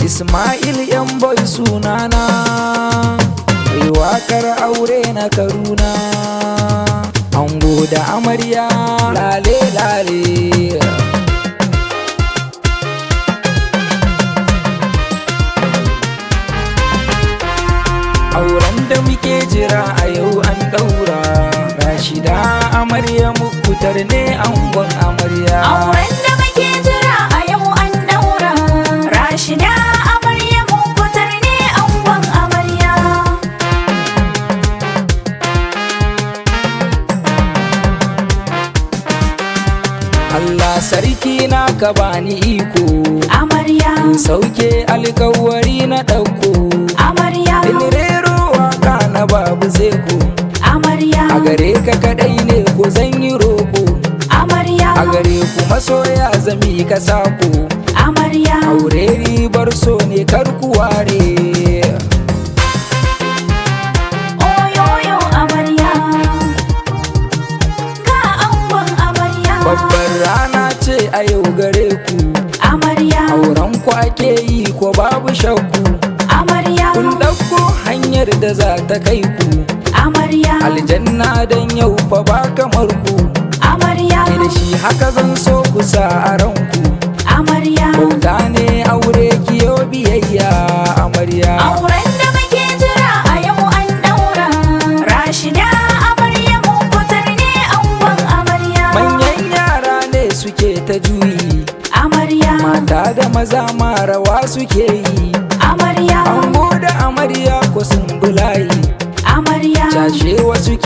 Ismail yan boy sunana, mai wakar aure na Kaduna, ango da amarya lale lale. Auren da muke jira a yau an daura, Rashida amarya Muktar ne angon amarya. Auren da muke jira a yau an daura, Rashida amarya Muktar ne angon amarya. Allah sarki na ka bani iko, Amarya in sauke alkawari na ɗauko, amarya in rero waka na babu zeko. amarya A gare ka kaɗai ne ko zan yi roƙo, amarya a gare ku masoya zami ka sako. amarya Aure ribar so ne kar ku ware. oyoyo amarya ga angon amarya. Babbar rana ce a yau gare ku, Amarya auren ku ake yi ko babu shakku. amarya Kun ɗauko hanyar da za ta kai ku amarya aljanna, don yau fa ba kamar ku. amarya Ni da shi haka zan so ku sa a ranku, amarya. bauta ne aure kiyo biyayya amarya. Auren da muke jira a yau an daura, Rashida amarya Muktar ne angon amarya. Manyan yara ne suke ta juyi, Amarya mata da maza ma rawa suke yi. amarya Ango da amarya ko sun bulayi, amarya cashe wasu